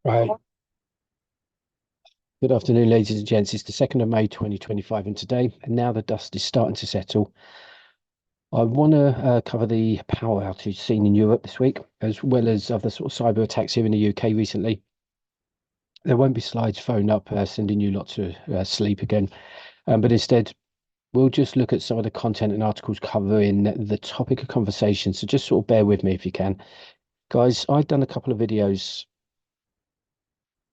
Right. Good afternoon, ladies and gents. It's the 2nd of May 2025, and today, and now the dust is starting to settle. I want to cover the power outage seen in Europe this week, as well as other sort of cyber attacks here in the UK recently. There won't be slides phoned up sending you lot to sleep again, but instead, we'll just look at some of the content and articles covering the topic of conversation. So just sort of bear with me if you can. Guys, I've done a couple of videos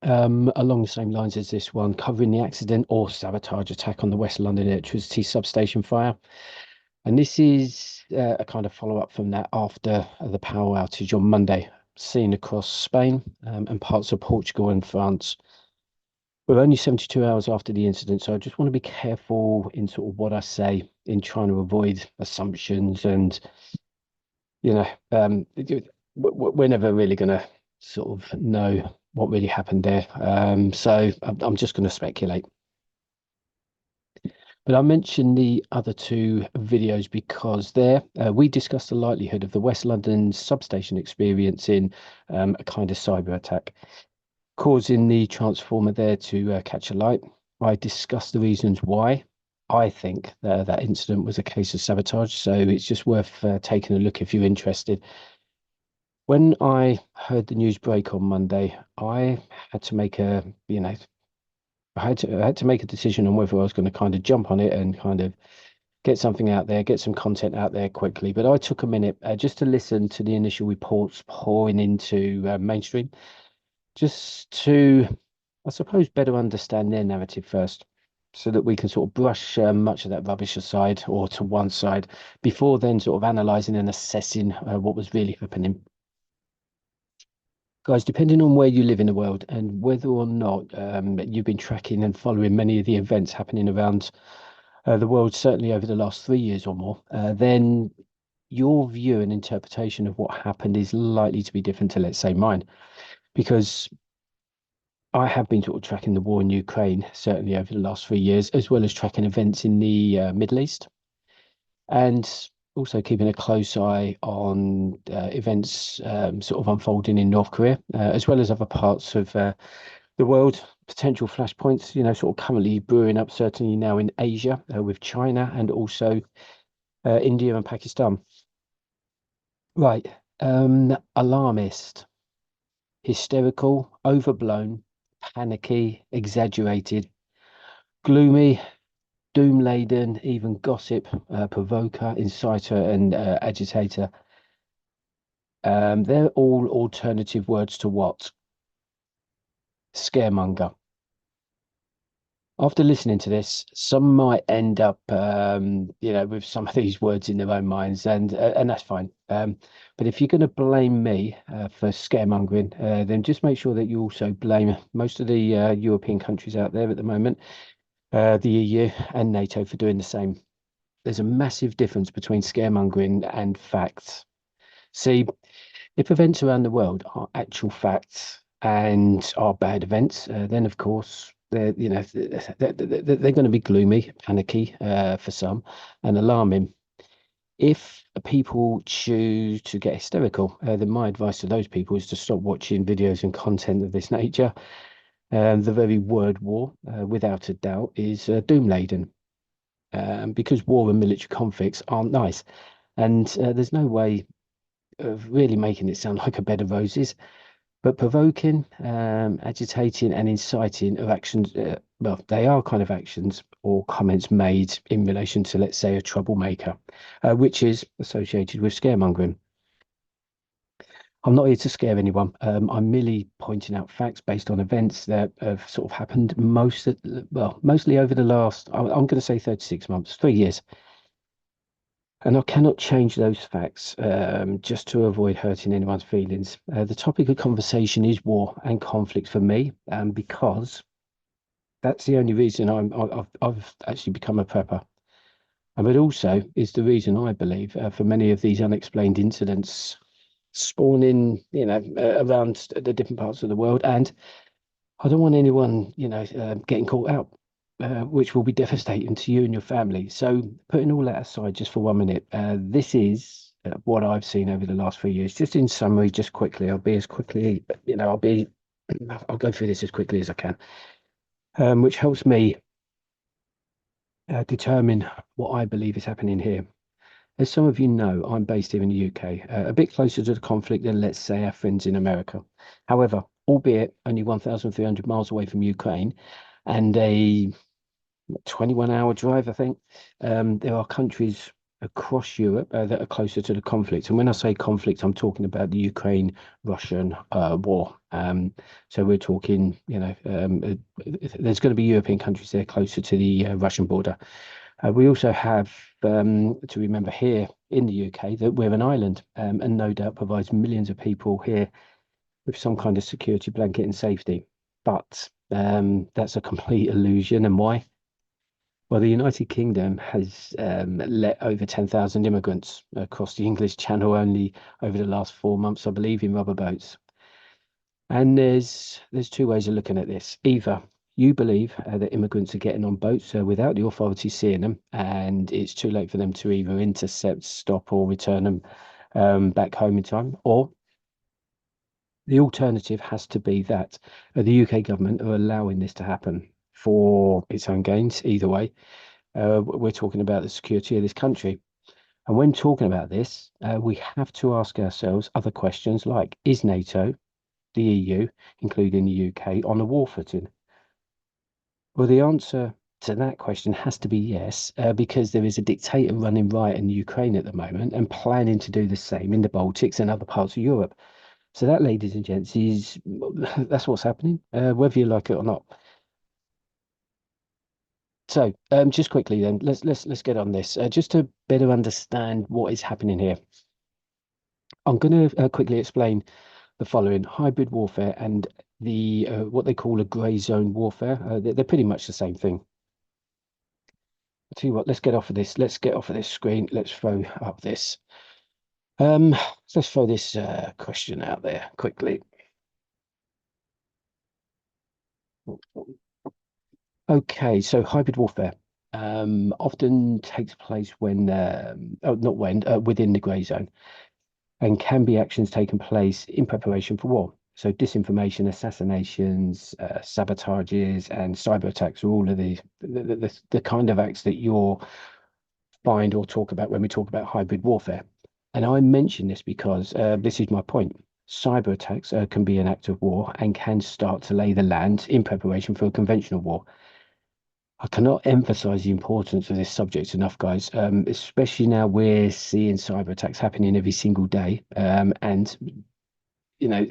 along the same lines as this one, covering the accident or sabotage attack on the West London electricity substation fire. And this is a kind of follow-up from that after the power outage on Monday, seen across Spain and parts of Portugal and France. We're only 72 hours after the incident, so I just want to be careful in sort of what I say in trying to avoid assumptions and, you know, we're never really going to sort of know what really happened there. So I'm just going to speculate. But I mentioned the other two videos because there we discussed the likelihood of the West London substation experiencing a kind of cyber attack, causing the transformer there to catch alight. I discussed the reasons why I think that incident was a case of sabotage. So it's just worth taking a look if you're interested. When I heard the news break on Monday, I had to make I had to make a decision on whether I was going to kind of jump on it and kind of get something out there, get some content out there quickly. But I took a minute just to listen to the initial reports pouring into mainstream, just to, I suppose, better understand their narrative first, so that we can sort of brush much of that rubbish aside or to one side before then sort of analysing and assessing what was really happening. Guys, depending on where you live in the world and whether or not you've been tracking and following many of the events happening around the world, certainly over the last 3 years or more, then your view and interpretation of what happened is likely to be different to, let's say, mine. Because I have been sort of tracking the war in Ukraine, certainly over the last 3 years, as well as tracking events in the Middle East. And also keeping a close eye on events sort of unfolding in North Korea, as well as other parts of the world. Potential flashpoints, sort of currently brewing up, certainly now in Asia with China and also India and Pakistan. Right. Alarmist, hysterical, overblown, panicky, exaggerated, gloomy, doom-laden, even gossip, provoker, inciter, and agitator. They're all alternative words to what? Scaremonger. After listening to this, some might end up, with some of these words in their own minds, and that's fine. But if you're going to blame me for scaremongering, then just make sure that you also blame most of the European countries out there at the moment, the EU and NATO for doing the same. There's a massive difference between scaremongering and facts. See, if events around the world are actual facts and are bad events, then of course they're going to be gloomy, panicky for some, and alarming. If people choose to get hysterical, then my advice to those people is to stop watching videos and content of this nature. The very word war, without a doubt, is doom laden, because war and military conflicts aren't nice, and there's no way of really making it sound like a bed of roses. But provoking, agitating, and inciting are actions. Well, they are kind of actions or comments made in relation to, let's say, a troublemaker, which is associated with scaremongering. I'm not here to scare anyone. I'm merely pointing out facts based on events that have sort of happened mostly over the last, I'm going to say 36 months, 3 years. And I cannot change those facts just to avoid hurting anyone's feelings. The topic of conversation is war and conflict for me, because that's the only reason I've actually become a prepper. But also is the reason I believe for many of these unexplained incidents spawning, around the different parts of the world. And I don't want anyone, getting caught out, which will be devastating to you and your family. So putting all that aside just for 1 minute, this is what I've seen over the last 3 years. Just in summary, just quickly, I'll be as quickly, I'll be I'll go through this as quickly as I can, which helps me determine what I believe is happening here. As some of you know, I'm based here in the UK, a bit closer to the conflict than, let's say, our friends in America. However, albeit only 1,300 miles away from Ukraine and a 21-hour drive, I think. There are countries across Europe that are closer to the conflict. And when I say conflict, I'm talking about the Ukraine-Russian war. So we're talking, there's going to be European countries there closer to the Russian border. We also have to remember here in the UK that we're an island, and no doubt provides millions of people here with some kind of security blanket and safety. But that's a complete illusion. And why? Well, the United Kingdom has let over 10,000 immigrants across the English Channel only over the last 4 months, I believe, in rubber boats. And there's two ways of looking at this. Either you believe that immigrants are getting on boats without the authorities seeing them, and it's too late for them to either intercept, stop, or return them back home in time, or the alternative has to be that the UK government are allowing this to happen for its own gains, either way. We're talking about the security of this country. And when talking about this, we have to ask ourselves other questions like, is NATO, the EU, including the UK, on a war footing? Well, the answer to that question has to be yes, because there is a dictator running riot in Ukraine at the moment and planning to do the same in the Baltics and other parts of Europe. So that, ladies and gents, is that's what's happening, whether you like it or not. So, just quickly then, let's get on this. Just to better understand what is happening here, I'm going to quickly explain the following: hybrid warfare and the what they call a grey zone warfare. They're pretty much the same thing. I'll tell you what, let's get off of this. Let's get off of this screen. Let's throw up this. Um, let's throw this question out there quickly. Okay, so hybrid warfare often takes place when, oh, not when, within the grey zone, and can be actions taking place in preparation for war. So disinformation, assassinations, sabotages, and cyber attacks are all of the kind of acts that you'll find or talk about when we talk about hybrid warfare. And I mention this because this is my point. Cyber attacks can be an act of war and can start to lay the land in preparation for a conventional war. I cannot emphasize the importance of this subject enough, guys. Especially now we're seeing cyber attacks happening every single day, and you know,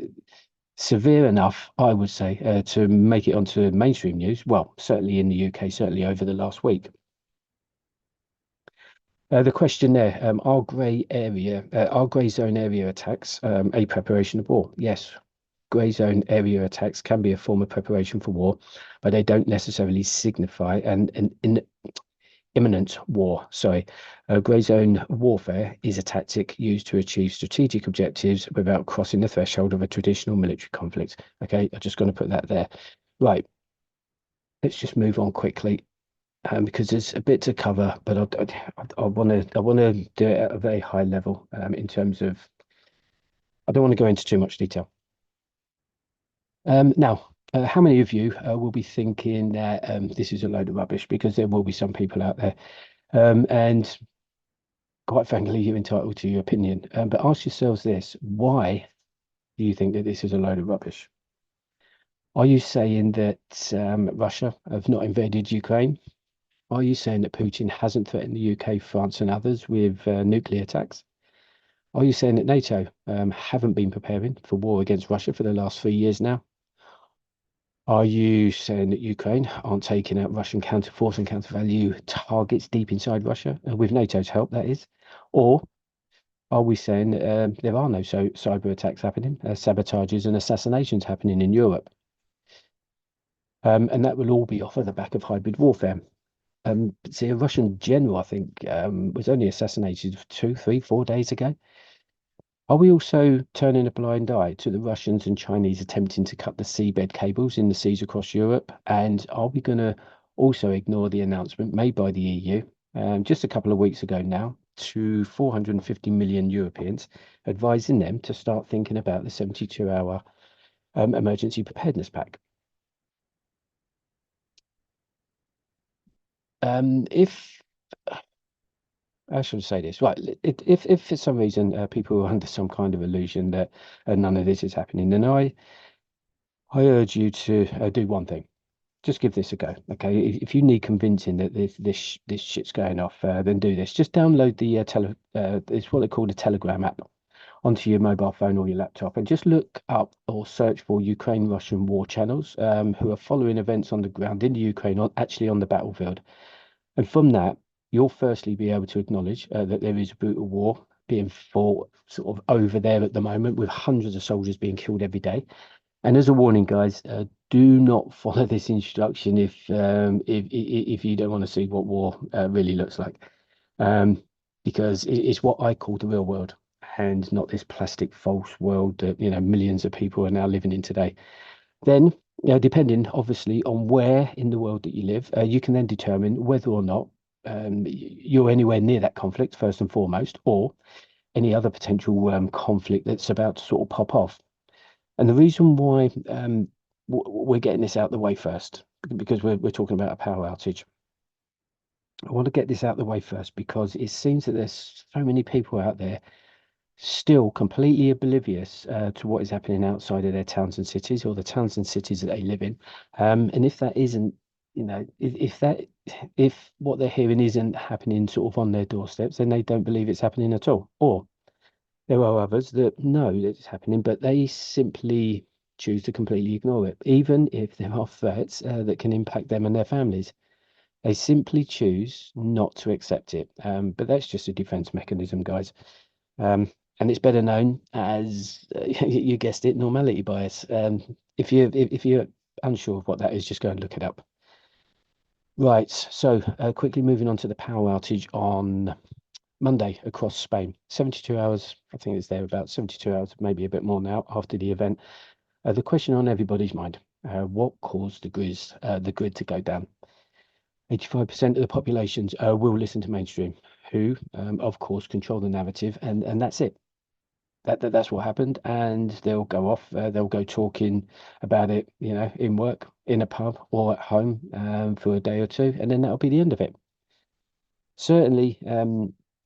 severe enough, I would say, to make it onto mainstream news. Well, certainly in the UK, certainly over the last week. The question there: are grey zone area attacks a preparation of war? Yes, grey zone area attacks can be a form of preparation for war, but they don't necessarily signify an imminent war. Sorry, grey zone warfare is a tactic used to achieve strategic objectives without crossing the threshold of a traditional military conflict. Okay, I'm just going to put that there. Right, let's just move on quickly. Because there's a bit to cover, but I want to do it at a very high level in terms of I don't want to go into too much detail. Now, how many of you will be thinking that this is a load of rubbish? Because there will be some people out there, and quite frankly, you're entitled to your opinion. But ask yourselves this: why do you think that this is a load of rubbish? Are you saying that Russia have not invaded Ukraine? Are you saying that Putin hasn't threatened the UK, France, and others with nuclear attacks? Are you saying that NATO haven't been preparing for war against Russia for the last 3 years now? Are you saying that Ukraine aren't taking out Russian counterforce and countervalue targets deep inside Russia, with NATO's help, that is? Or are we saying that there are no cyber attacks happening, sabotages and assassinations happening in Europe? And that will all be off of the back of hybrid warfare. See, a Russian general, I think, was only assassinated 2, 3, 4 days ago. Are we also turning a blind eye to the Russians and Chinese attempting to cut the seabed cables in the seas across Europe? And are we going to also ignore the announcement made by the EU just a couple of weeks ago now to 450 million Europeans, advising them to start thinking about the 72-hour emergency preparedness pack. If I should say this, right, if for some reason people are under some kind of illusion that none of this is happening, then I urge you to do one thing. Just give this a go. Okay, if you need convincing that this shit's going off, then do this. Just download the it's what they call the Telegram app onto your mobile phone or your laptop, and just look up or search for Ukraine-Russian war channels who are following events on the ground in the Ukraine, actually on the battlefield. And from that, you'll firstly be able to acknowledge that there is a brutal war being fought sort of over there at the moment, with hundreds of soldiers being killed every day. And as a warning, guys, do not follow this instruction if you don't want to see what war really looks like, um, because it's what I call the real world, and not this plastic false world that millions of people are now living in today. Then, depending obviously on where in the world that you live, you can then determine whether or not you're anywhere near that conflict first and foremost, or any other potential conflict that's about to sort of pop off. And the reason why we're getting this out the way first, because we're talking about a power outage. I want to get this out the way first because it seems that there's so many people out there still completely oblivious to what is happening outside of their towns and cities, or the towns and cities that they live in. And if that isn't, if what they're hearing isn't happening sort of on their doorsteps, then they don't believe it's happening at all. Or there are others that know that it's happening, but they simply choose to completely ignore it, even if there are threats that can impact them and their families. They simply choose not to accept it. But that's just a defense mechanism, guys. Um, and it's better known as, you guessed it, normality bias. If you're unsure of what that is, just go and look it up. Right. So quickly moving on to the power outage on Monday across Spain. 72 hours, I think it's there about 72 hours, maybe a bit more now after the event. The question on everybody's mind, what caused the grid to go down? 85% of the populations will listen to mainstream, who, of course, control the narrative, and that's it. That's what happened, and they'll go off. They'll go talking about it, in work, in a pub, or at home for a day or two, and then that'll be the end of it. Certainly,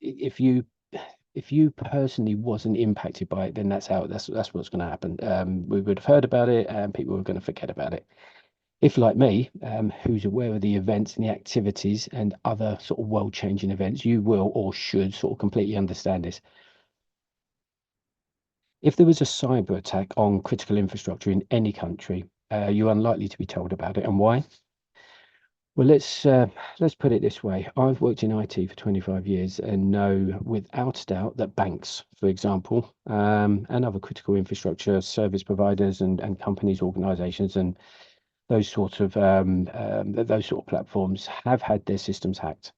if you personally wasn't impacted by it, then that's what's going to happen. We would have heard about it, and people were going to forget about it. If, like me, who's aware of the events and the activities and other sort of world-changing events, you will or should sort of completely understand this. If there was a cyber attack on critical infrastructure in any country, you're unlikely to be told about it. And why? Well, let's put it this way. I've worked in IT for 25 years and know without a doubt that banks, for example, and other critical infrastructure service providers and companies, organizations, and those sort of platforms have had their systems hacked,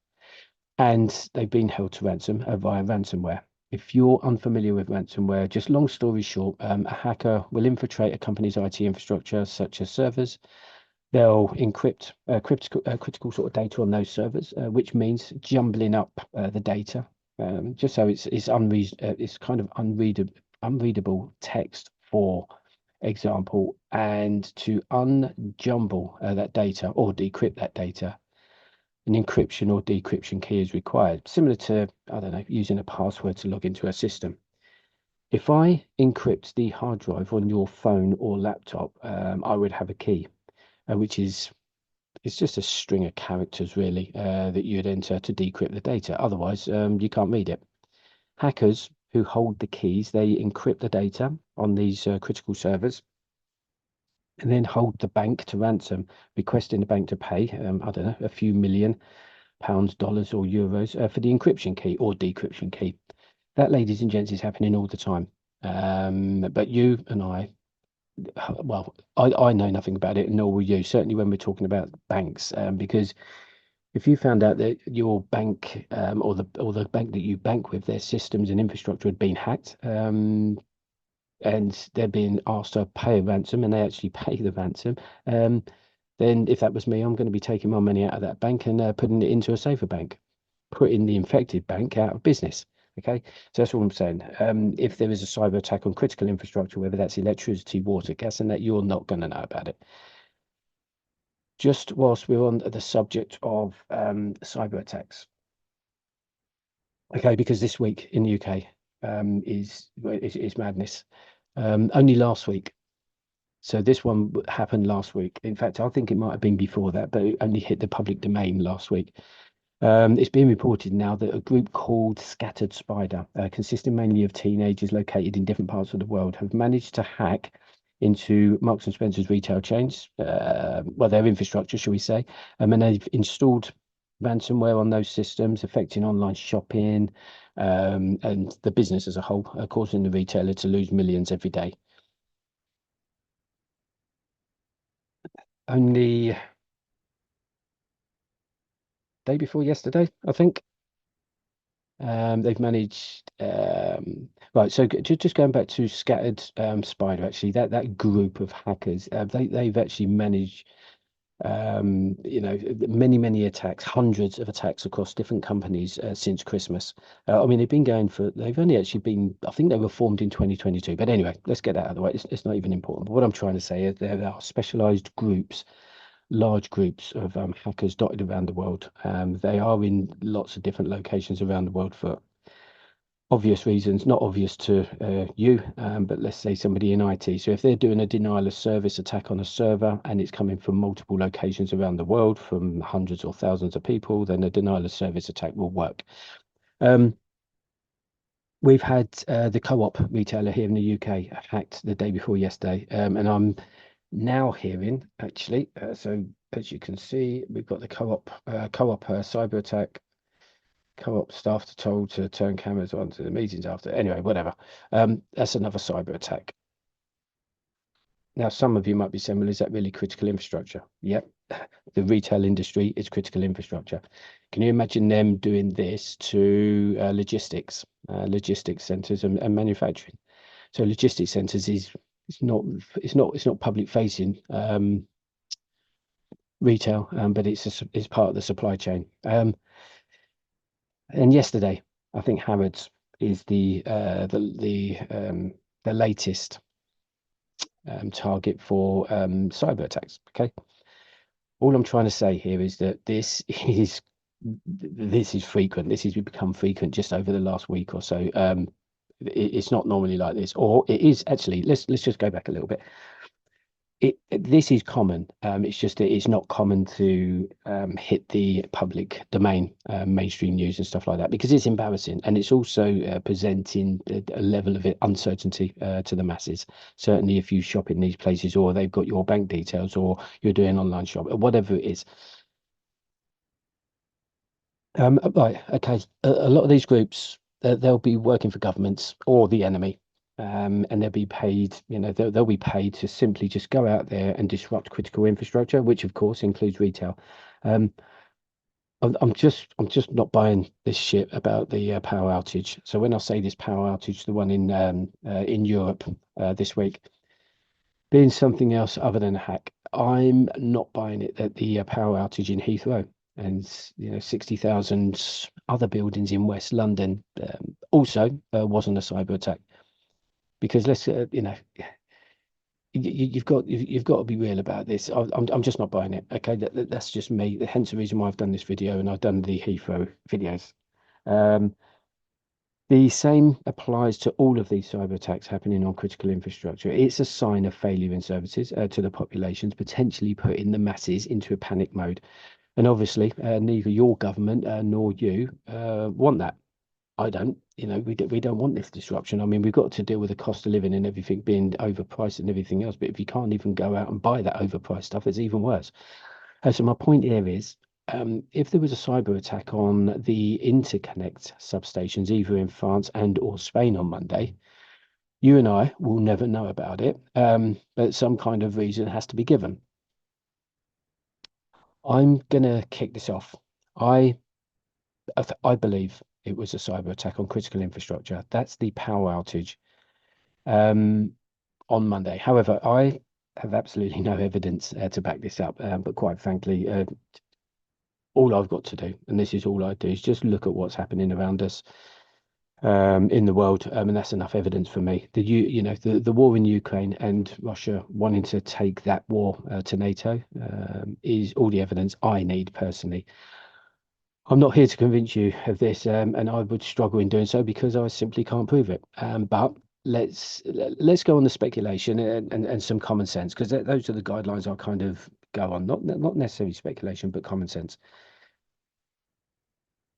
and they've been held to ransom via ransomware. If you're unfamiliar with ransomware, just long story short, a hacker will infiltrate a company's IT infrastructure, such as servers. They'll encrypt critical sort of data on those servers, which means jumbling up the data, just so it's kind of unreadable text, for example, and to unjumble that data or decrypt that data. An encryption or decryption key is required, similar to, I don't know, using a password to log into a system. If I encrypt the hard drive on your phone or laptop, I would have a key, which is it's just a string of characters, really, that you'd enter to decrypt the data. Otherwise, you can't read it. Hackers who hold the keys, they encrypt the data on these critical servers, and then hold the bank to ransom, requesting the bank to pay, I don't know, a few million pounds, dollars, or euros for the encryption key or decryption key. That, ladies and gents, is happening all the time. But you and well, I know nothing about it, nor will you. Certainly when we're talking about banks, because if you found out that your bank or the bank that you bank with, their systems and infrastructure had been hacked, and they're being asked to pay a ransom, and they actually pay the ransom, then if that was me, I'm going to be taking my money out of that bank and putting it into a safer bank, putting the infected bank out of business. Okay, so that's all I'm saying. If there is a cyber attack on critical infrastructure, whether that's electricity, water, gas, and that, you're not going to know about it. Just whilst we're on the subject of cyber attacks, okay, because this week in the UK is madness. Only last week. So this one happened last week. In fact, I think it might have been before that, but it only hit the public domain last week. It's being reported now that a group called Scattered Spider, consisting mainly of teenagers located in different parts of the world, have managed to hack into Marks and Spencer's retail chains, well, their infrastructure, shall we say, and they've installed ransomware on those systems, affecting online shopping, and the business as a whole, causing the retailer to lose millions every day. Only day before yesterday, I think. They've managed right. So just going back to Scattered Spider, actually, that group of hackers, they've actually managed, many attacks, hundreds of attacks across different companies since Christmas. I mean, they've only actually been, I think they were formed in 2022. But anyway, let's get that out of the way. It's not even important. But what I'm trying to say is there are specialized groups, large groups of hackers dotted around the world. They are in lots of different locations around the world for obvious reasons, not obvious to you, but let's say somebody in IT. So if they're doing a denial of service attack on a server and it's coming from multiple locations around the world from hundreds or thousands of people, then a denial of service attack will work. We've had the Co-op retailer here in the UK hacked the day before yesterday, and I'm now hearing actually. So as you can see, we've got the Co-op cyber attack. Co-op staff are told to turn cameras on to the meetings after. Anyway, whatever. That's another cyber attack. Now, some of you might be saying, well, is that really critical infrastructure? Yep. The retail industry is critical infrastructure. Can you imagine them doing this to logistics centers and manufacturing? So logistics centers is it's not public facing retail, but it's part of the supply chain. And yesterday, I think Harrods is the latest target for cyber attacks. Okay, all I'm trying to say here is that this is frequent. This has become frequent just over the last week or so. It's not normally like this, or it is actually. Let's just go back a little bit. This is common. It's just that it's not common to hit the public domain, mainstream news and stuff like that, because it's embarrassing, and it's also presenting a level of uncertainty to the masses. Certainly, if you shop in these places, or they've got your bank details, or you're doing online shop, or whatever it is. Right, okay. A lot of these groups, they'll be working for governments or the enemy, and they'll be paid. They'll be paid to simply just go out there and disrupt critical infrastructure, which of course includes retail. Um, I'm just not buying this shit about the power outage. So when I say this power outage, the one in Europe this week, being something else other than a hack, I'm not buying it that the power outage in Heathrow and 60,000 other buildings in West London also wasn't a cyber attack. Because let's you've got to be real about this. I'm just not buying it. Okay, that's just me. Hence the reason why I've done this video and I've done the Heathrow videos. The same applies to all of these cyber attacks happening on critical infrastructure. It's a sign of failure in services to the populations, potentially putting the masses into a panic mode. And obviously, neither your government nor you want that. I don't. We don't want this disruption. I mean, we've got to deal with the cost of living and everything being overpriced and everything else. But if you can't even go out and buy that overpriced stuff, it's even worse. So my point here is, if there was a cyber attack on the interconnect substations, either in France and or Spain on Monday, you and I will never know about it. But some kind of reason has to be given. I'm gonna kick this off. I believe it was a cyber attack on critical infrastructure. That's the power outage on Monday. However, I have absolutely no evidence to back this up. But quite frankly, all I've got to do, and this is all I do, is just look at what's happening around us. in the world, and that's enough evidence for me. The war in Ukraine and Russia wanting to take that war to NATO is all the evidence I need personally. I'm not here to convince you of this, and I would struggle in doing so because I simply can't prove it. But let's go on the speculation and some common sense because those are the guidelines I kind of go on. Not necessarily speculation, but common sense.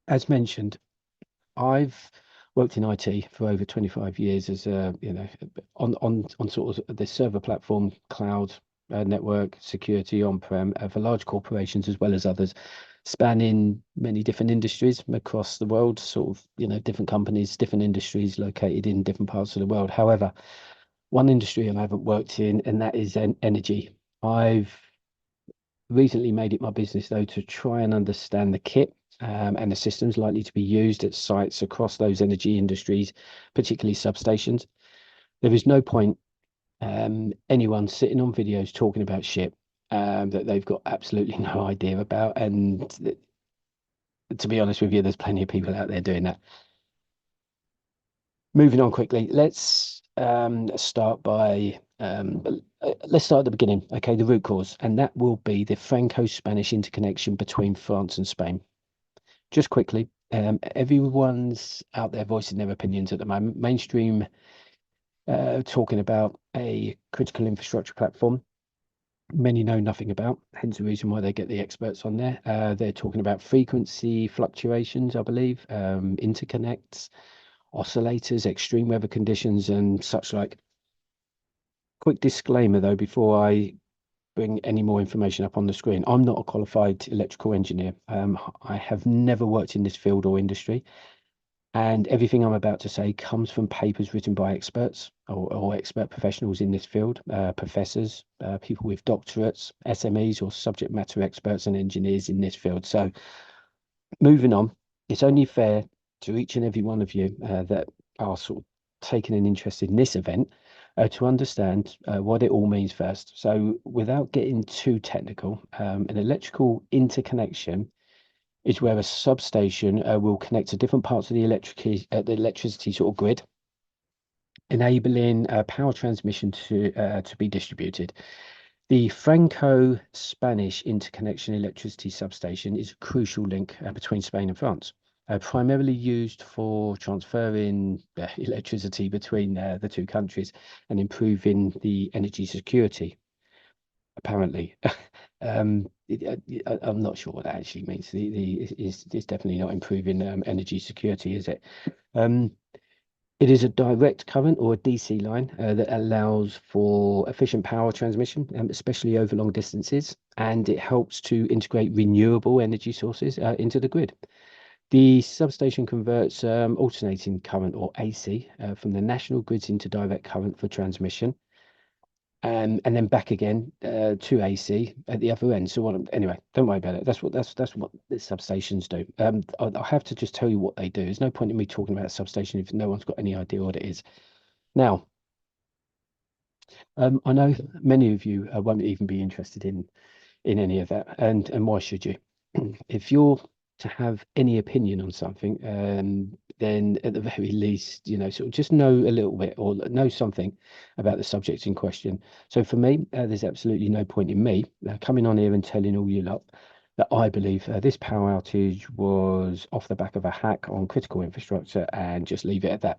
As mentioned, I've worked in IT for over 25 years as a, on sort of the server platform, cloud, network, security, on-prem, for large corporations as well as others, spanning many different industries across the world, sort of, different companies, different industries located in different parts of the world. However, one industry I haven't worked in, and that is energy. I've recently made it my business, though, to try and understand the kit and the systems likely to be used at sites across those energy industries, particularly substations. There is no point anyone sitting on videos talking about shit that they've got absolutely no idea about. And to be honest with you, there's plenty of people out there doing that. Moving on quickly, let's start at the beginning. Okay, the root cause, and that will be the Franco-Spanish interconnection between France and Spain. Just quickly, everyone's out there voicing their opinions at the moment. Mainstream talking about a critical infrastructure platform many know nothing about, hence the reason why they get the experts on there. They're talking about frequency fluctuations, I believe, interconnects, oscillators, extreme weather conditions, and such like. Quick disclaimer though, before I bring any more information up on the screen. I'm not a qualified electrical engineer. I have never worked in this field or industry. And everything I'm about to say comes from papers written by experts or expert professionals in this field, professors, people with doctorates, SMEs, or subject matter experts and engineers in this field. So, moving on, it's only fair to each and every one of you that are sort of taking an interest in this event to understand what it all means first. So, without getting too technical, an electrical interconnection is where a substation will connect to different parts of the electricity sort of grid, enabling power transmission to be distributed. The Franco-Spanish interconnection electricity substation is a crucial link between Spain and France, primarily used for transferring electricity between the two countries and improving the energy security, apparently. I'm not sure what that actually means. It's definitely not improving energy security, is it? Um, it is a direct current or a DC line that allows for efficient power transmission, especially over long distances, and it helps to integrate renewable energy sources into the grid. The substation converts alternating current or AC from the national grids into direct current for transmission, and then back again to AC at the other end. So anyway, don't worry about it. That's what the substations do. I'll have to just tell you what they do. There's no point in me talking about a substation if no one's got any idea what it is. Now, I know many of you won't even be interested in any of that, and why should you? If you're to have any opinion on something, then at the very least, sort of just know a little bit or know something about the subject in question. So for me, there's absolutely no point in me coming on here and telling all you lot that I believe this power outage was off the back of a hack on critical infrastructure and just leave it at that.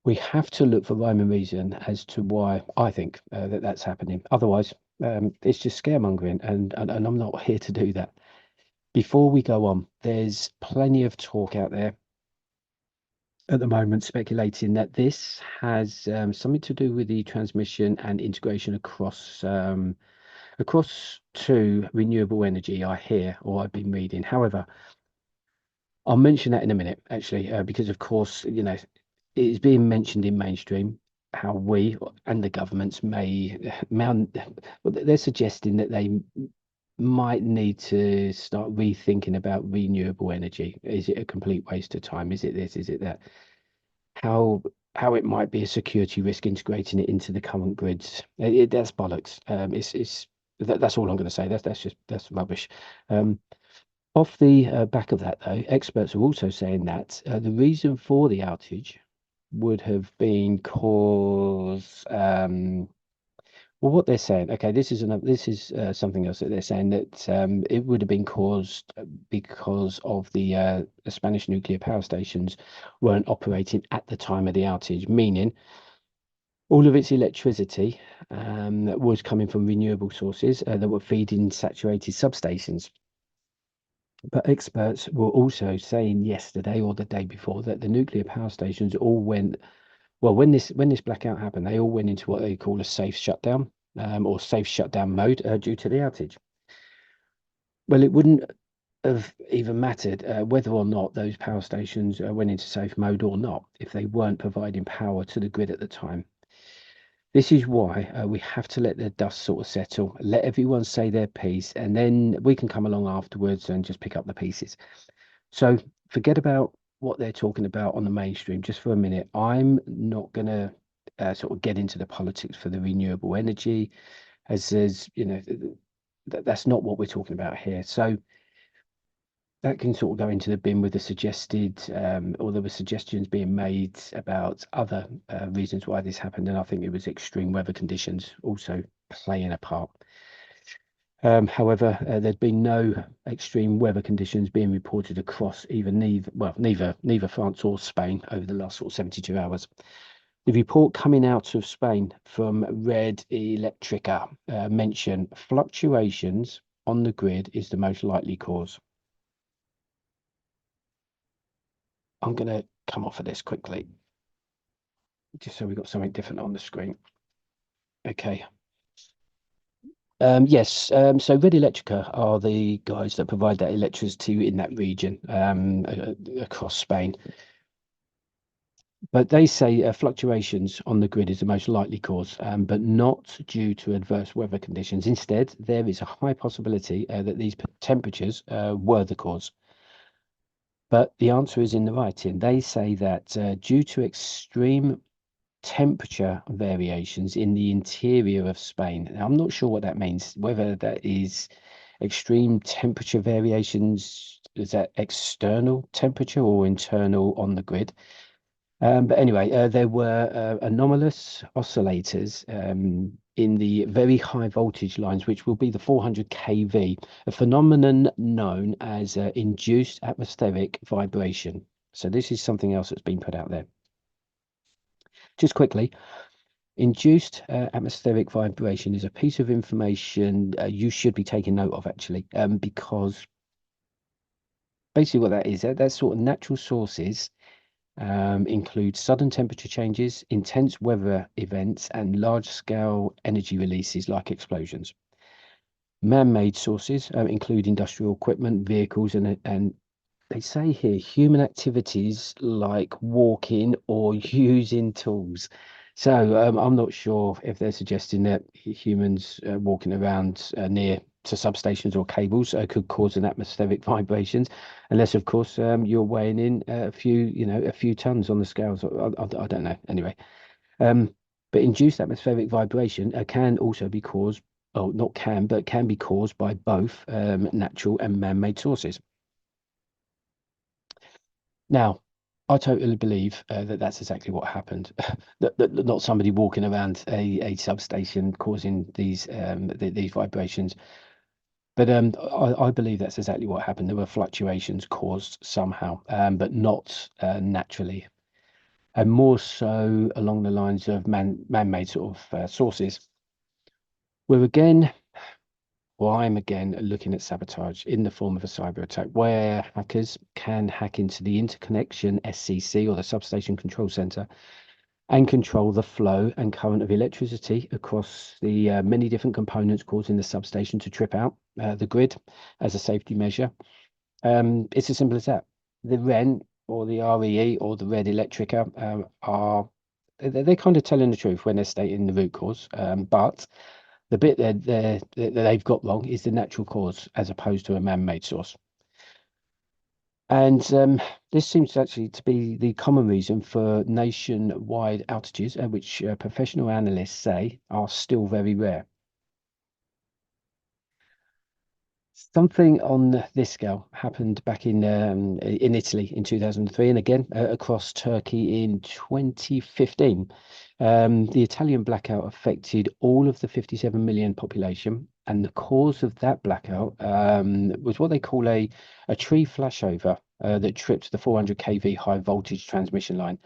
We have to look for rhyme and reason as to why I think that that's happening. Otherwise, it's just scaremongering, and I'm not here to do that. Before we go on, there's plenty of talk out there at the moment speculating that this has something to do with the transmission and integration across to renewable energy, I hear, or I've been reading. However, I'll mention that in a minute, actually, because of course, it is being mentioned in mainstream how we and the governments well, they're suggesting that they might need to start rethinking about renewable energy. Is it a complete waste of time? Is it this? Is it that? How how it might be a security risk integrating it into the current grids? That's bollocks. That's all I'm going to say. That's rubbish. Um, Off the back of that, though, experts are also saying that the reason for the outage would have been cause well, what they're saying, okay, this is something else that they're saying that it would have been caused because of the Spanish nuclear power stations weren't operating at the time of the outage, meaning all of its electricity was coming from renewable sources that were feeding saturated substations. But experts were also saying yesterday or the day before that the nuclear power stations all went, well, when this blackout happened, they all went into what they call a safe shutdown or safe shutdown mode due to the outage. Well, it wouldn't have even mattered whether or not those power stations went into safe mode or not if they weren't providing power to the grid at the time. This is why we have to let the dust sort of settle, let everyone say their piece, and then we can come along afterwards and just pick up the pieces. So forget about what they're talking about on the mainstream just for a minute. I'm not going to sort of get into the politics for the renewable energy, as you know, that's not what we're talking about here. So that can sort of go into the bin with the suggested, or there were suggestions being made about other reasons why this happened, and I think it was extreme weather conditions also playing a part. However, there's been no extreme weather conditions being reported across neither France or Spain over the last sort of 72 hours. The report coming out of Spain from Red Electrica mentioned fluctuations on the grid is the most likely cause. I'm going to come off of this quickly, just so we've got something different on the screen. Okay. Yes, so Red Electrica are the guys that provide that electricity in that region across Spain. But they say fluctuations on the grid is the most likely cause, but not due to adverse weather conditions. Instead, there is a high possibility that these temperatures were the cause. But the answer is in the writing. They say that due to extreme temperature variations in the interior of Spain. Now, I'm not sure what that means, whether that is extreme temperature variations, is that external temperature or internal on the grid? But anyway, there were anomalous oscillators in the very high voltage lines, which will be the 400 kV, a phenomenon known as induced atmospheric vibration. So this is something else that's been put out there. Just quickly, induced atmospheric vibration is a piece of information you should be taking note of, actually, because basically what that is, that's sort of natural sources include sudden temperature changes, intense weather events, and large-scale energy releases like explosions. Man-made sources include industrial equipment, vehicles, and they say here human activities like walking or using tools. So I'm not sure if they're suggesting that humans walking around near to substations or cables could cause an atmospheric vibrations, unless of course you're weighing in a few tons on the scales. I don't know. Anyway, um, but induced atmospheric vibration can also be caused, oh, not can, but can be caused by both natural and man-made sources. Now, I totally believe that that's exactly what happened. that not somebody walking around a substation causing these vibrations, but I believe that's exactly what happened. There were fluctuations caused somehow, but not naturally, and more so along the lines of man-made sort of sources. We're again Well, I'm again looking at sabotage in the form of a cyber attack where hackers can hack into the interconnection SCC or the substation control center and control the flow and current of electricity across the many different components, causing the substation to trip out the grid as a safety measure. It's as simple as that. The REN or the REE or the Red Electrica are they're kind of telling the truth when they're stating the root cause, but the bit that they've got wrong is the natural cause as opposed to a man-made source. And this seems actually to be the common reason for nationwide outages, which professional analysts say are still very rare. Something on this scale happened back in Italy in 2003, and again across Turkey in 2015. The Italian blackout affected all of the 57 million population, and the cause of that blackout was what they call a tree flashover that tripped the 400 kV high voltage transmission line.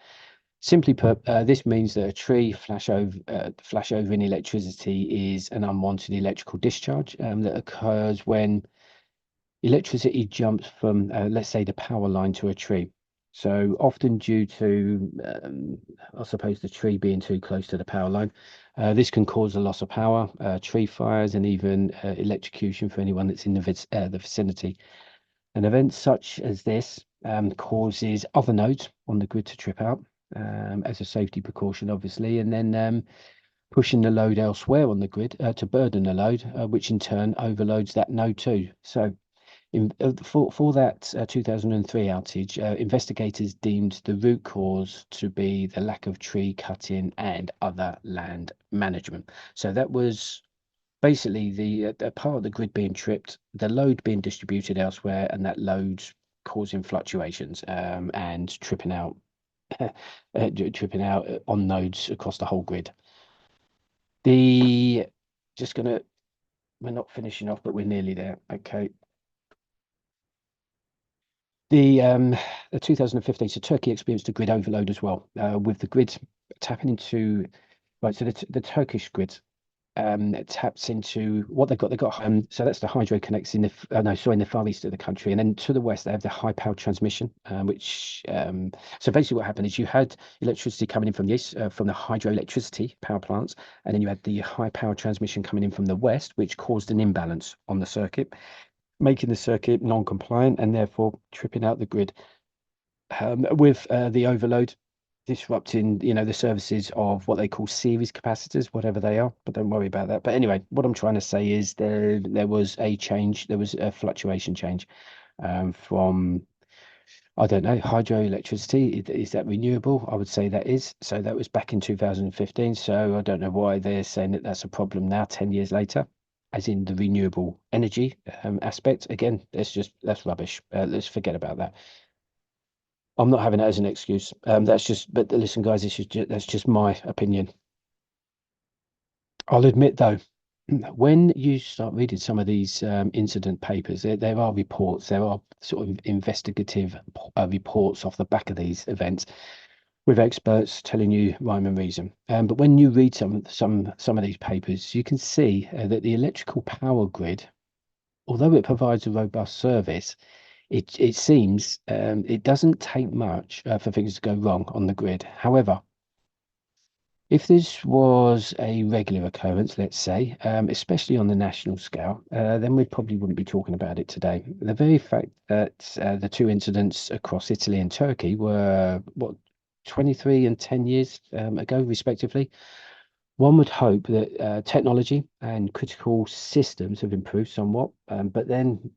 Simply put, this means that a tree flashover in electricity is an unwanted electrical discharge that occurs when electricity jumps from, let's say, the power line to a tree. So often due to, I suppose, the tree being too close to the power line, this can cause a loss of power, tree fires, and even electrocution for anyone that's in the vicinity. An event such as this causes other nodes on the grid to trip out as a safety precaution, obviously, and then pushing the load elsewhere on the grid to burden the load, which in turn overloads that node too. So for that 2003 outage, investigators deemed the root cause to be the lack of tree cutting and other land management. So that was basically the part of the grid being tripped, the load being distributed elsewhere, and that load causing fluctuations and tripping out on nodes across the whole grid. The just gonna We're not finishing off, but we're nearly there. Okay. The 2015, so Turkey experienced a grid overload as well, with the grid tapping into right. So the Turkish grid it taps into what they've got. They've got so that's the hydro connects in the no, sorry, in the far east of the country, and then to the west they have the high power transmission, which so basically what happened is you had electricity coming in from the east, from the hydroelectricity power plants, and then you had the high power transmission coming in from the west, which caused an imbalance on the circuit, making the circuit non-compliant and therefore tripping out the grid with the overload disrupting, the services of what they call series capacitors, whatever they are. But don't worry about that. But anyway, what I'm trying to say is there was a change, there was a fluctuation change from, I don't know, hydroelectricity. Is that renewable? I would say that is. So that was back in 2015. So I don't know why they're saying that that's a problem now, 10 years later, as in the renewable energy aspect. Again, that's rubbish. Let's forget about that. I'm not having it as an excuse. But listen, guys, that's just my opinion. I'll admit though, when you start reading some of these incident papers, there are reports, there are sort of investigative reports off the back of these events with experts telling you rhyme and reason. But when you read some of these papers, you can see that the electrical power grid, although it provides a robust service, it seems it doesn't take much for things to go wrong on the grid. However, if this was a regular occurrence, let's say, especially on the national scale, then we probably wouldn't be talking about it today. The very fact that the two incidents across Italy and Turkey were, what, 23 and 10 years ago, respectively, one would hope that technology and critical systems have improved somewhat. But then,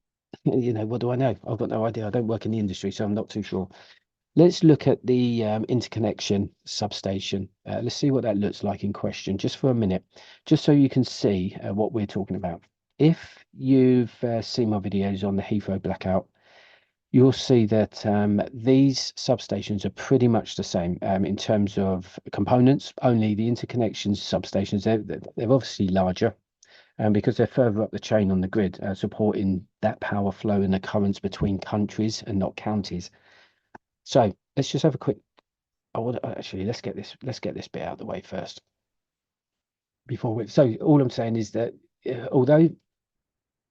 what do I know? I've got no idea. I don't work in the industry, so I'm not too sure. Let's look at the interconnection substation. Let's see what that looks like in question, just for a minute, just so you can see what we're talking about. If you've seen my videos on the Heathrow blackout, you'll see that these substations are pretty much the same in terms of components. Only the interconnection substations, they're obviously larger because they're further up the chain on the grid, supporting that power flow and the currents between countries and not counties. So let's just have a quick. I want actually let's get this bit out of the way first before we. So all I'm saying is that although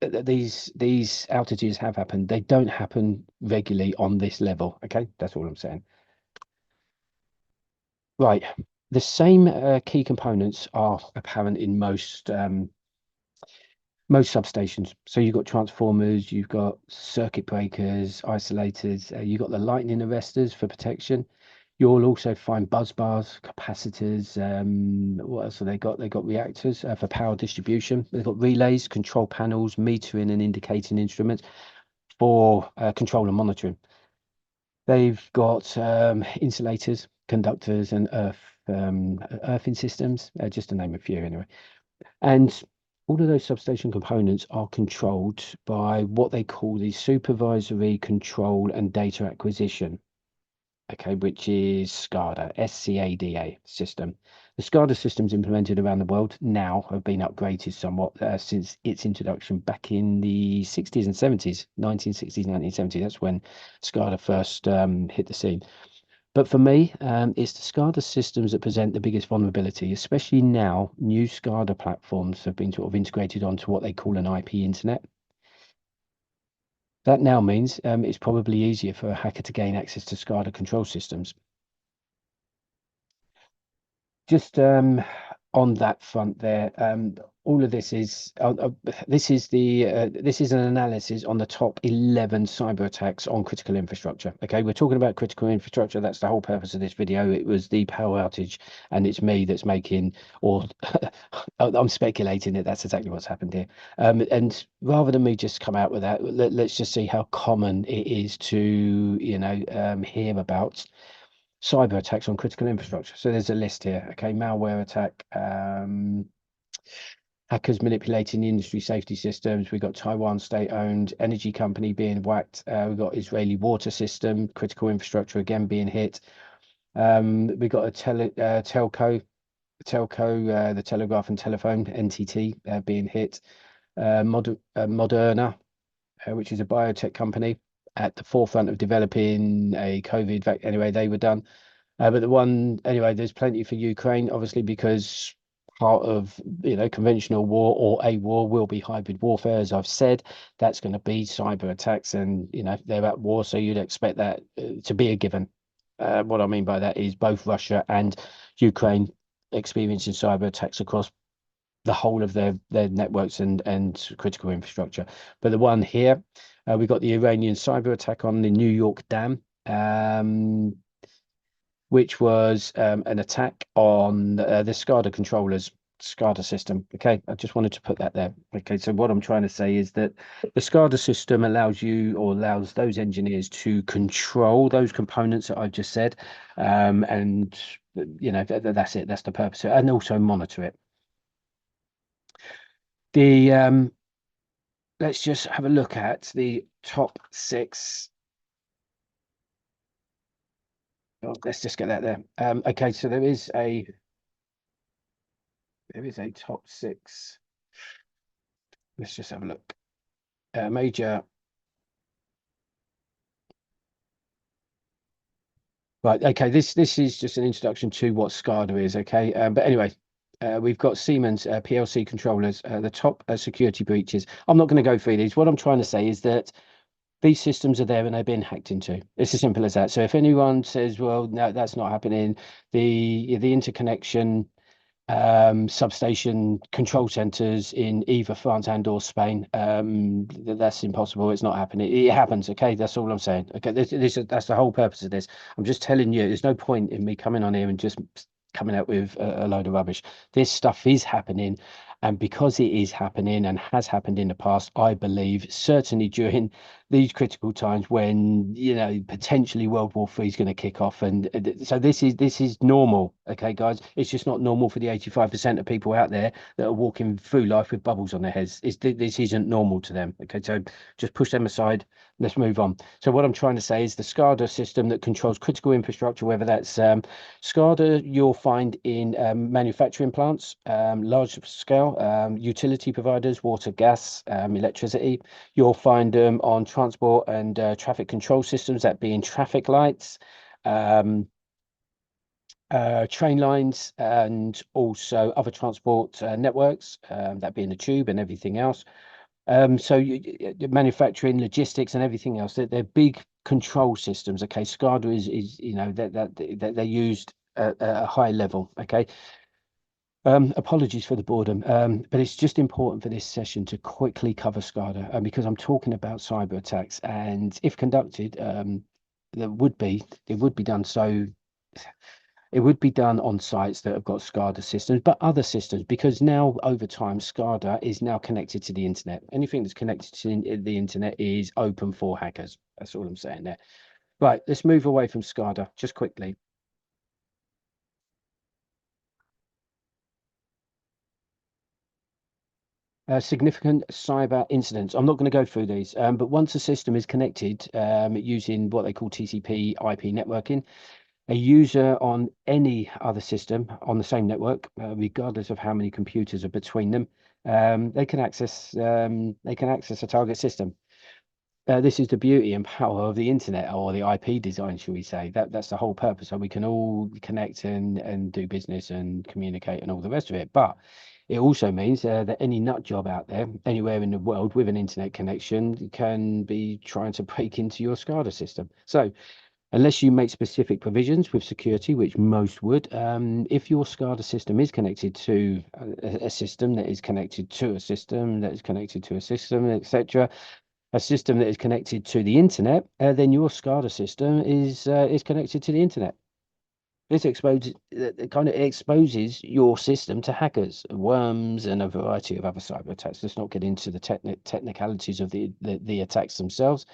these outages have happened, they don't happen regularly on this level. Okay, that's all I'm saying. Right, the same key components are apparent in most substations. So you've got transformers, you've got circuit breakers, isolators, you've got the lightning arresters for protection. You'll also find buzz bars, capacitors. What else have they got? They've got reactors for power distribution. They've got relays, control panels, metering and indicating instruments for control and monitoring. They've got insulators, conductors, and earthing systems, just to name a few anyway. And all of those substation components are controlled by what they call the supervisory control and data acquisition, okay, which is SCADA, SCADA system. The SCADA systems implemented around the world now have been upgraded somewhat since its introduction back in the 60s and 70s, 1960s, 1970s. That's when SCADA first hit the scene. But for me, it's the SCADA systems that present the biggest vulnerability, especially now. New SCADA platforms have been sort of integrated onto what they call an IP internet. That now means it's probably easier for a hacker to gain access to SCADA control systems. Just on that front there, all of this is this is an analysis on the top 11 cyber attacks on critical infrastructure. Okay, we're talking about critical infrastructure. That's the whole purpose of this video. It was the power outage, and it's me that's making, or I'm speculating that that's exactly what's happened here. And rather than me just come out with that, let's just see how common it is to, hear about cyber attacks on critical infrastructure. So there's a list here. Okay, malware attack, hackers manipulating the industry safety systems. We've got Taiwan state-owned energy company being whacked. We've got Israeli water system, critical infrastructure again being hit. We've got a telco, the telegraph and telephone NTT being hit. Moderna, which is a biotech company at the forefront of developing a COVID vaccine. Anyway, they were done. But the one, anyway, there's plenty for Ukraine, obviously, because part of, conventional war or a war will be hybrid warfare. As I've said, that's going to be cyber attacks, and, they're at war, so you'd expect that to be a given. What I mean by that is both Russia and Ukraine experiencing cyber attacks across the whole of their networks and critical infrastructure. But the one here, we got the Iranian cyber attack on the New York Dam. Which was an attack on the SCADA controllers, SCADA system. Okay, I just wanted to put that there. Okay, so what I'm trying to say is that the SCADA system allows you, or allows those engineers to control those components that I've just said, and that's it. That's the purpose, and also monitor it. The let's just have a look at the top 6. Oh, let's just get that there. Okay, so there is a top 6. Let's just have a look. Major. Right. Okay. This is just an introduction to what SCADA is. Okay. But anyway, we've got Siemens PLC controllers, the top security breaches. I'm not going to go through these. What I'm trying to say is that these systems are there and they've been hacked into. It's as simple as that. So if anyone says, well, no, that's not happening, the interconnection substation control centers in either France and or Spain. That's impossible. It's not happening. It happens. Okay, that's all I'm saying. Okay, that's the whole purpose of this. I'm just telling you. There's no point in me coming on here and just coming out with a load of rubbish. This stuff is happening, and because it is happening and has happened in the past, I believe certainly during these critical times when potentially World War III is going to kick off, and so this is normal. Okay, guys, it's just not normal for the 85% of people out there that are walking through life with bubbles on their heads. This isn't normal to them. Okay, so just push them aside. Let's move on. So what I'm trying to say is the SCADA system that controls critical infrastructure, whether that's SCADA you'll find in manufacturing plants, large scale, utility providers, water, gas, electricity. You'll find them on transport and traffic control systems, that being traffic lights, train lines, and also other transport networks, that being the tube and everything else. So manufacturing, logistics, and everything else. They're big control systems. Okay, SCADA is that they're used at a high level. Okay. Apologies for the boredom, but it's just important for this session to quickly cover SCADA because I'm talking about cyber attacks, and if conducted, it would be done. So it would be done on sites that have got SCADA systems, but other systems, because now over time, SCADA is now connected to the internet. Anything that's connected to the internet is open for hackers. That's all I'm saying there. Right, let's move away from SCADA just quickly. Significant cyber incidents. I'm not going to go through these, but once a system is connected using what they call TCP IP networking, a user on any other system on the same network, regardless of how many computers are between them, they can access a target system. This is the beauty and power of the internet, or the IP design, shall we say. That's the whole purpose. So we can all connect and do business and communicate and all the rest of it. But it also means that any nut job out there, anywhere in the world with an internet connection, can be trying to break into your SCADA system. So unless you make specific provisions with security, which most would, if your SCADA system is connected to a system that is connected to a system that is connected to a system, etc., a system that is connected to the internet, then your SCADA system is connected to the internet. This exposes it kind of exposes your system to hackers, worms, and a variety of other cyber attacks. Let's not get into the technicalities of the attacks themselves.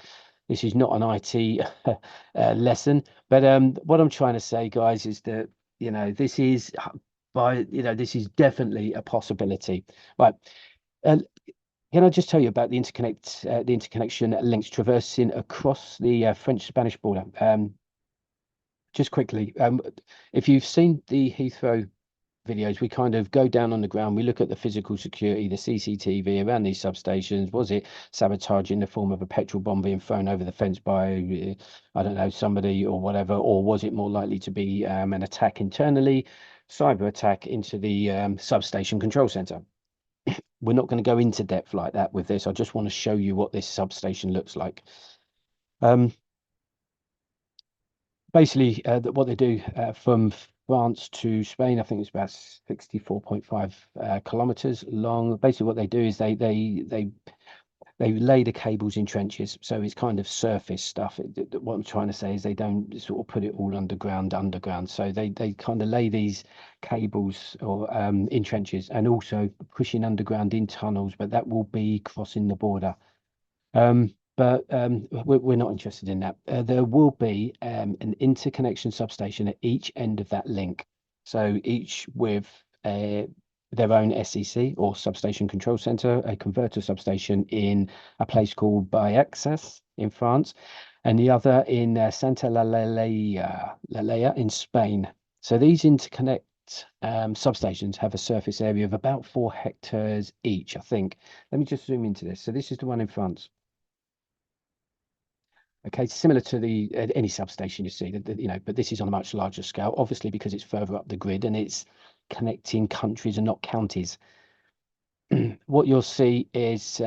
This is not an IT lesson, but what I'm trying to say, guys, is that this is this is definitely a possibility. Right. Uh, can I just tell you about the interconnection links traversing across the French-Spanish border? Just quickly, if you've seen the Heathrow videos, we kind of go down on the ground. We look at the physical security, the CCTV around these substations. Was it sabotage in the form of a petrol bomb being thrown over the fence by, I don't know, somebody or whatever, or was it more likely to be an attack internally, cyber attack into the substation control center? We're not going to go into depth like that with this. I just want to show you what this substation looks like. Um, Basically, what they do from France to Spain, I think it's about 64.5 kilometers long. Basically, what they do is they lay the cables in trenches, so it's kind of surface stuff. What I'm trying to say is they don't sort of put it all underground. So they kind of lay these cables or in trenches, and also pushing underground in tunnels, but that will be crossing the border. But we're not interested in that. There will be an interconnection substation at each end of that link. So each with their own SCC or substation control center, a converter substation in a place called Baixas in France, and the other in Santa Lalea in Spain. So these interconnect substations have a surface area of about 4 hectares each, I think. Let me just zoom into this. So this is the one in France. Okay, similar to the any substation you see, but this is on a much larger scale, obviously because it's further up the grid and it's connecting countries and not counties. What you'll see is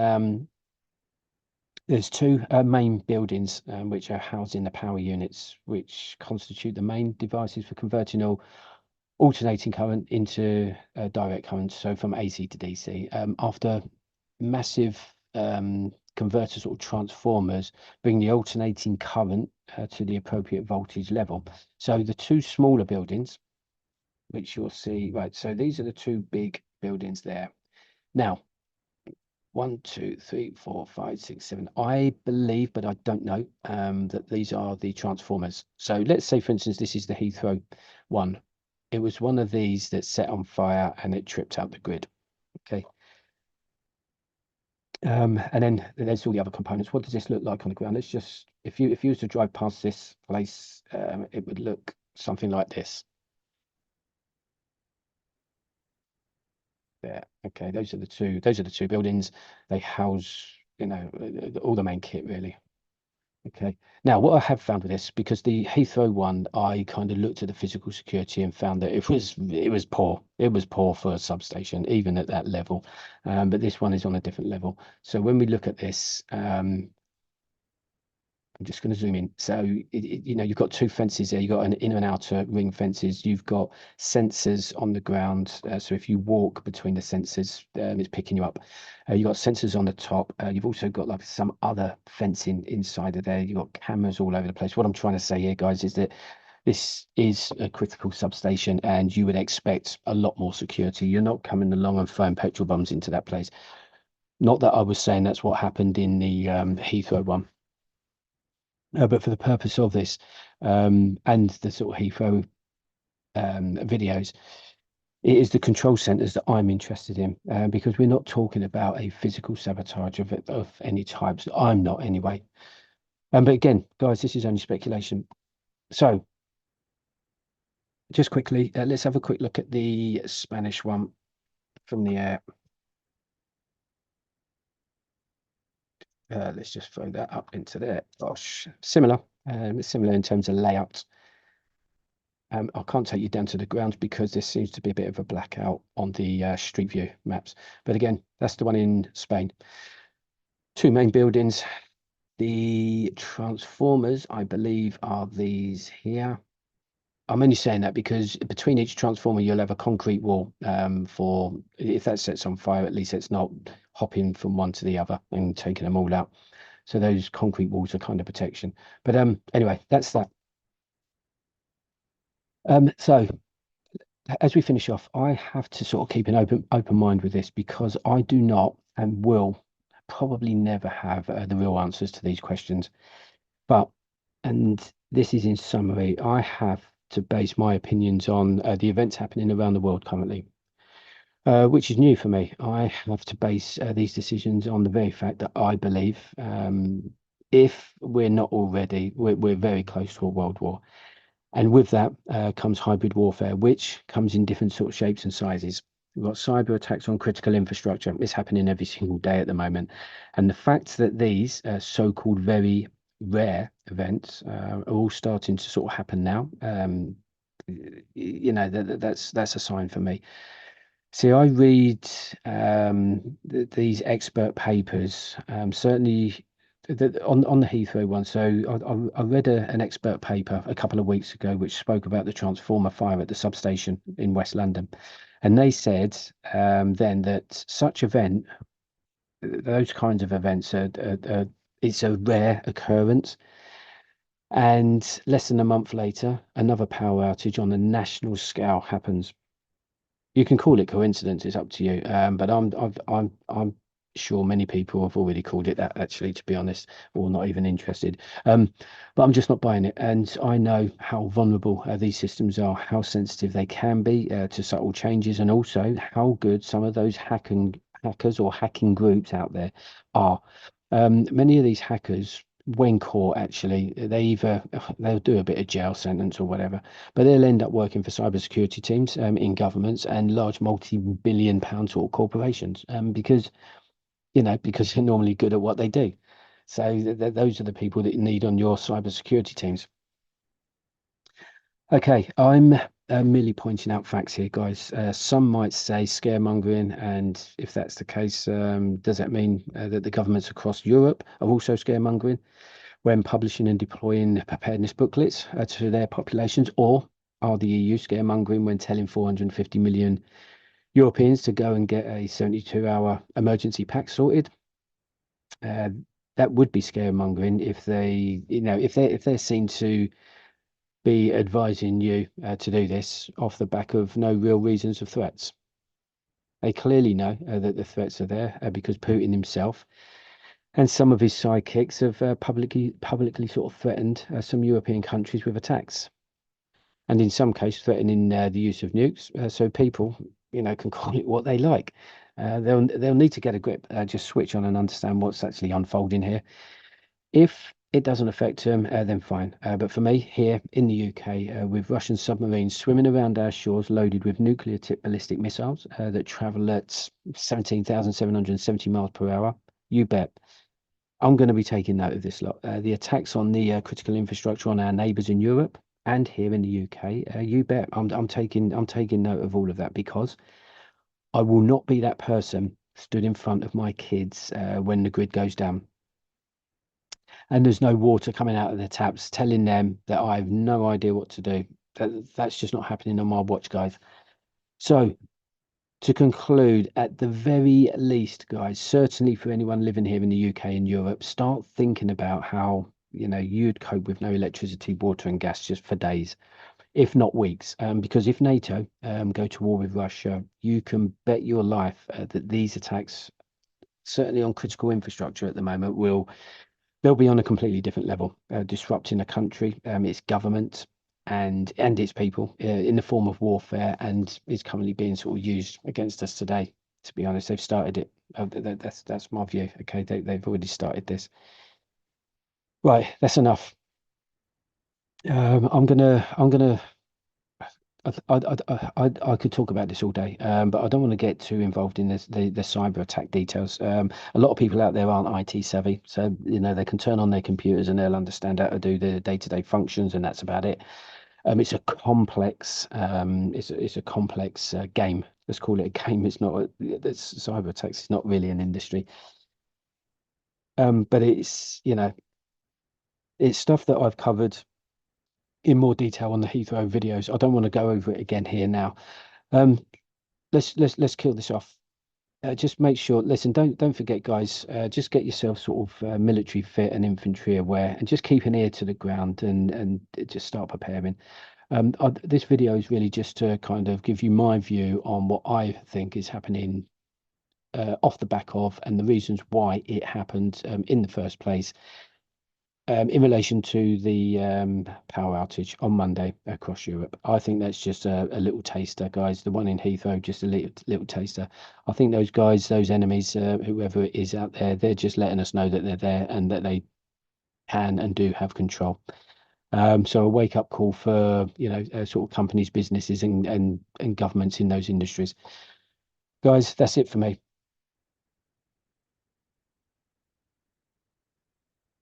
there's two main buildings which are housing the power units, which constitute the main devices for converting all alternating current into direct current, so from AC to DC. After massive converters or transformers bring the alternating current to the appropriate voltage level. So the two smaller buildings, which you'll see, right, so these are the two big buildings there. Now, 1, 2, 3, 4, 5, 6, 7. I believe, but I don't know, that these are the transformers. So let's say, for instance, this is the Heathrow one. It was one of these that set on fire and it tripped out the grid. Okay. And then there's all the other components. What does this look like on the ground? Let's just, if you was to drive past this place, it would look something like this. There. Okay, those are the two buildings. They house, all the main kit really. Okay. Now, what I have found with this, because the Heathrow one, I kind of looked at the physical security and found that it was poor. It was poor for a substation, even at that level. But this one is on a different level. So when we look at this, I'm just going to zoom in. So, you've got two fences there. You've got an inner and outer ring fences. You've got sensors on the ground. So if you walk between the sensors, it's picking you up. You've got sensors on the top. You've also got like some other fencing inside of there. You've got cameras all over the place. What I'm trying to say here, guys, is that this is a critical substation and you would expect a lot more security. You're not coming along and throwing petrol bombs into that place. Not that I was saying that's what happened in the Heathrow one. But for the purpose of this and the sort of Heathrow videos, It is the control centers that I'm interested in, because we're not talking about a physical sabotage of any types. I'm not anyway. But again, guys, this is only speculation. So just quickly, let's have a quick look at the Spanish one from the air. Let's just throw that up into there. Gosh, similar, similar in terms of layout. I can't take you down to the ground because there seems to be a bit of a blackout on the Street View maps. But again, that's the one in Spain. Two main buildings. The transformers, I believe, are these here. I'm only saying that because between each transformer, you'll have a concrete wall, for if that sets on fire, at least it's not hopping from one to the other and taking them all out. So those concrete walls are kind of protection. But anyway, that's that. So as we finish off, I have to sort of keep an open mind with this because I do not and will probably never have the real answers to these questions. But, and this is in summary, I have to base my opinions on the events happening around the world currently, which is new for me. I have to base these decisions on the very fact that I believe, if we're not already, we're very close to a world war. And with that comes hybrid warfare, which comes in different sort of shapes and sizes. We've got cyber attacks on critical infrastructure. It's happening every single day at the moment. And the fact that these so-called very rare events are all starting to sort of happen now, that's a sign for me. See, I read these expert papers, certainly on the Heathrow one. So I read an expert paper a couple of weeks ago which spoke about the transformer fire at the substation in West London, and they said then that such event, those kinds of events it's a rare occurrence. And less than a month later, another power outage on a national scale happens. You can call it coincidence, it's up to you. But I'm sure many people have already called it that, actually, to be honest, or not even interested. But I'm just not buying it. And I know how vulnerable these systems are, how sensitive they can be to subtle changes, and also how good some of those hackers or hacking groups out there are. Many of these hackers, when caught, actually, they'll do a bit of jail sentence or whatever, but they'll end up working for cybersecurity teams in governments and large multi-billion pound sort of corporations, because they're normally good at what they do. So those are the people that you need on your cybersecurity teams. Okay, I'm merely pointing out facts here, guys. Some might say scaremongering, and if that's the case, does that mean that the governments across Europe are also scaremongering when publishing and deploying preparedness booklets to their populations? Or are the EU scaremongering when telling 450 million Europeans to go and get a 72-hour emergency pack sorted? Uh, that would be scaremongering if they're seen to be advising you to do this off the back of no real reasons of threats. They clearly know that the threats are there because Putin himself and some of his sidekicks have publicly sort of threatened some European countries with attacks, and in some cases threatening the use of nukes. So people, can call it what they like. They'll need to get a grip, just switch on and understand what's actually unfolding here. If it doesn't affect them, then fine. But for me, here in the UK, with Russian submarines swimming around our shores loaded with nuclear-tipped ballistic missiles that travel at 17,770 miles per hour, you bet I'm going to be taking note of this lot. The attacks on the critical infrastructure on our neighbours in Europe and here in the UK, you bet I'm taking note of all of that, because I will not be that person stood in front of my kids when the grid goes down and there's no water coming out of the taps, telling them that I have no idea what to do. That's just not happening on my watch, guys. So to conclude, at the very least, guys, certainly for anyone living here in the UK and Europe, start thinking about how you'd cope with no electricity, water, and gas just for days, if not weeks. Because if NATO go to war with Russia, you can bet your life that these attacks, certainly on critical infrastructure at the moment, they'll be on a completely different level, disrupting a country, its government. and its people in the form of warfare, and is currently being sort of used against us today. To be honest, they've started it. That's my view. Okay, they've already started this. Right, that's enough. I'm gonna I could talk about this all day, but I don't want to get too involved in the cyber attack details. A lot of people out there aren't IT savvy, so they can turn on their computers and they'll understand how to do the day-to-day functions, and that's about it. It's a complex it's a complex game. Let's call it a game. It's not this cyber attacks. It's not really an industry. But it's stuff that I've covered in more detail on the Heathrow videos. I don't want to go over it again here now. Um, let's kill this off. Just make sure. Listen, don't forget, guys. Just get yourself sort of military fit and infantry aware, and just keep an ear to the ground and just start preparing. This video is really just to kind of give you my view on what I think is happening off the back of, and the reasons why it happened in the first place, in relation to the power outage on Monday across Europe. I think that's just a little taster, guys. The one in Heathrow, just a little taster. I think those guys, those enemies, whoever it is out there, they're just letting us know that they're there and that they can and do have control. So a wake up call for sort of companies, businesses, and governments in those industries. Guys, that's it for me.